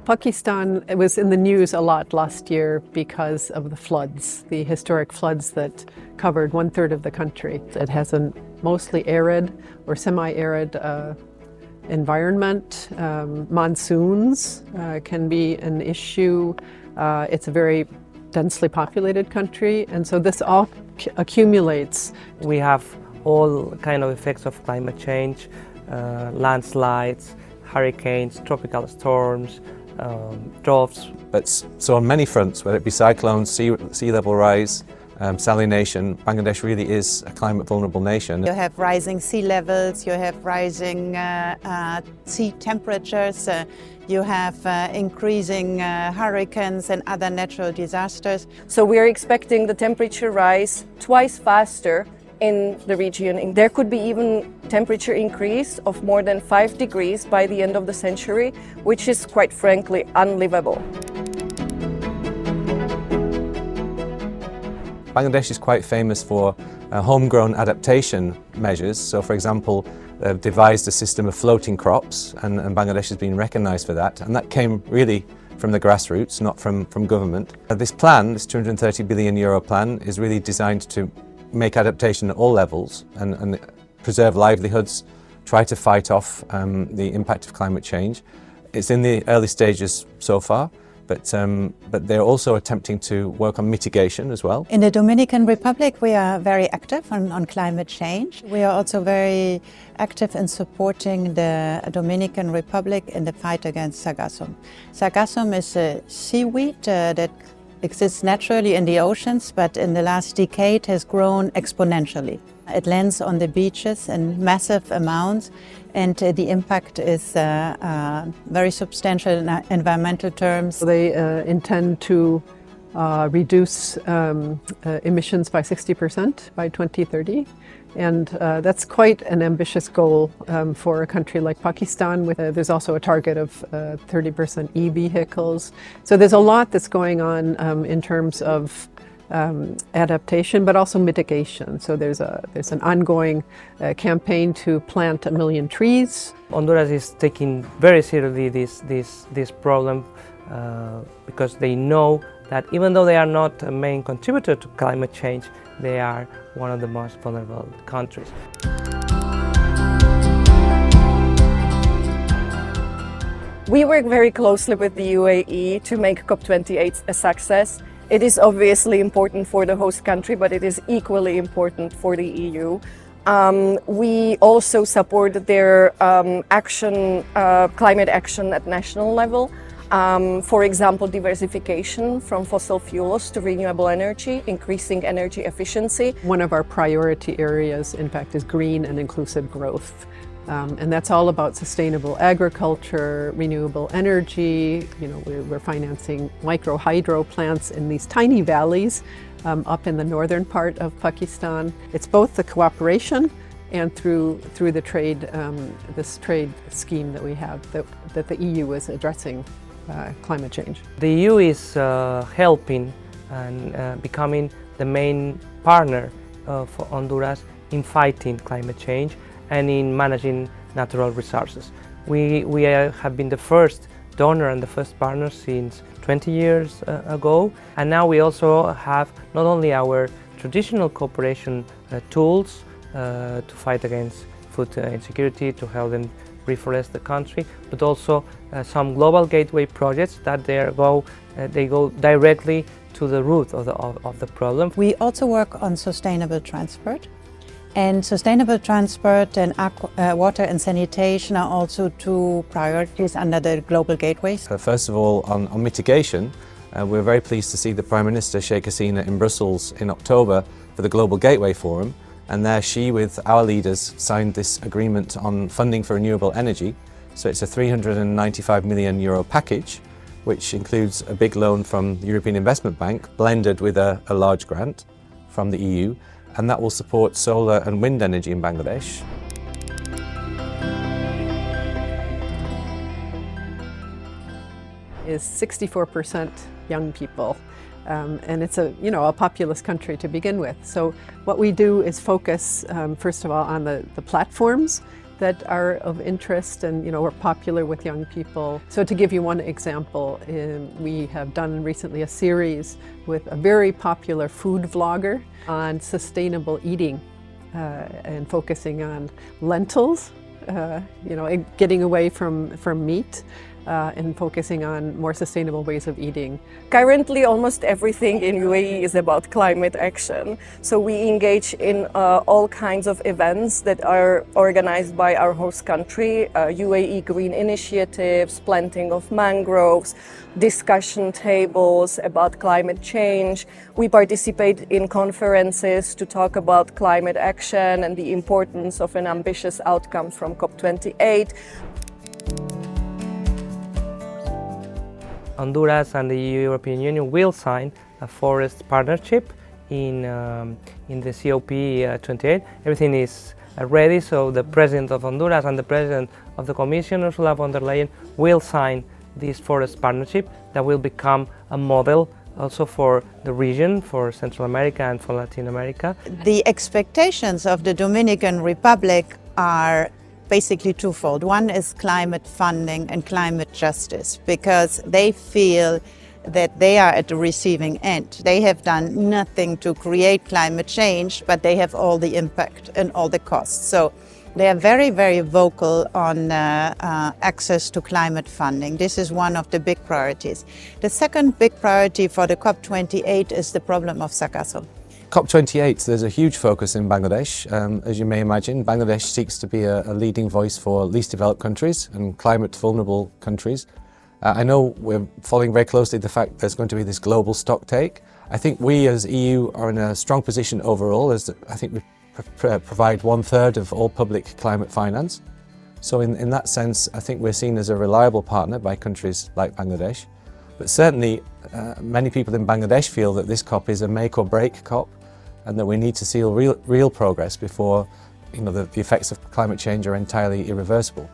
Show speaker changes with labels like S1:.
S1: Pakistan was in the news a lot last year because of the floods, the historic floods that covered 1/3 of the country. It has a mostly arid or semi-arid environment. Monsoons can be an issue. It's a very densely populated country, and so this all accumulates.
S2: We have all kind of effects of climate change, landslides, hurricanes, tropical storms, droughts.
S3: So on many fronts, whether it be cyclones, sea level rise, salination, Bangladesh really is a climate vulnerable nation.
S4: You have rising sea levels, you have rising sea temperatures, you have increasing hurricanes and other natural disasters.
S5: So we are expecting the temperature rise twice faster in the region. There could be even temperature increase of more than 5 degrees by the end of the century, which is quite frankly unlivable.
S3: Bangladesh is quite famous for homegrown adaptation measures. So for example, they've devised a system of floating crops, and Bangladesh has been recognised for that. And that came really from the grassroots, not from government. This plan, this €230 billion plan, is really designed to make adaptation at all levels and preserve livelihoods, try to fight off the impact of climate change. It's in the early stages so far, but they're also attempting to work on mitigation as well.
S4: In the Dominican Republic, we are very active on climate change. We are also very active in supporting the Dominican Republic in the fight against sargassum. Sargassum is a seaweed that exists naturally in the oceans, but in the last decade has grown exponentially. It lands on the beaches in massive amounts, and the impact is very substantial in environmental terms.
S1: They intend to reduce emissions by 60% by 2030. And that's quite an ambitious goal for a country like Pakistan. There's also a target of 30% e-vehicles. So there's a lot that's going on in terms of adaptation, but also mitigation. So there's an ongoing campaign to plant 1 million trees.
S2: Honduras is taking very seriously this problem because they know that even though they are not a main contributor to climate change, they are one of the most vulnerable countries.
S5: We work very closely with the UAE to make COP28 a success. It is obviously important for the host country, but it is equally important for the EU. We also support their climate action at national level. For example, diversification from fossil fuels to renewable energy, increasing energy efficiency.
S1: One of our priority areas, in fact, is green and inclusive growth. And that's all about sustainable agriculture, renewable energy. We're financing micro hydro plants in these tiny valleys up in the northern part of Pakistan. It's both the cooperation and through the trade, this trade scheme that we have, that the EU is addressing climate change.
S2: The EU is helping and becoming the main partner for Honduras in fighting climate change and in managing natural resources. We have been the first donor and the first partner since 20 years ago, and now we also have not only our traditional cooperation tools to fight against food insecurity, to help them reforest the country, but also some global gateway projects that they go directly to the root of the problem.
S4: We also work on sustainable transport. And sustainable transport and water and sanitation are also two priorities under the global gateways.
S3: First of all, on mitigation, we're very pleased to see the Prime Minister Sheikh Hasina in Brussels in October for the Global Gateway Forum, and there she, with our leaders, signed this agreement on funding for renewable energy. So it's a €395 million package, which includes a big loan from the European Investment Bank, blended with a large grant from the EU, and that will support solar and wind energy in Bangladesh.
S1: Is 64% young people, and it's a populous country to begin with. So what we do is focus first of all on the platforms that are of interest and are popular with young people. So to give you one example, we have done recently a series with a very popular food vlogger on sustainable eating and focusing on lentils, getting away from meat and focusing on more sustainable ways of eating.
S5: Currently, almost everything in UAE is about climate action. So we engage in all kinds of events that are organized by our host country, UAE Green Initiatives, planting of mangroves, discussion tables about climate change. We participate in conferences to talk about climate action and the importance of an ambitious outcome from COP28.
S2: Honduras and the European Union will sign a forest partnership in the COP28. Everything is ready, so the President of Honduras and the President of the Commission, Ursula von der Leyen, will sign this forest partnership that will become a model also for the region, for Central America and for Latin America.
S4: The expectations of the Dominican Republic are basically twofold. One is climate funding and climate justice, because they feel that they are at the receiving end. They have done nothing to create climate change, but they have all the impact and all the costs. So they are very, very vocal on access to climate funding. This is one of the big priorities. The second big priority for the COP28 is the problem of sargassum.
S3: COP28, there's a huge focus in Bangladesh. As you may imagine, Bangladesh seeks to be a leading voice for least developed countries and climate vulnerable countries. I know we're following very closely the fact there's going to be this global stock take. I think we as EU are in a strong position overall, as I think we provide 1/3 of all public climate finance. So in that sense, I think we're seen as a reliable partner by countries like Bangladesh. But certainly, many people in Bangladesh feel that this COP is a make or break COP, and that we need to see real progress before the effects of climate change are entirely irreversible.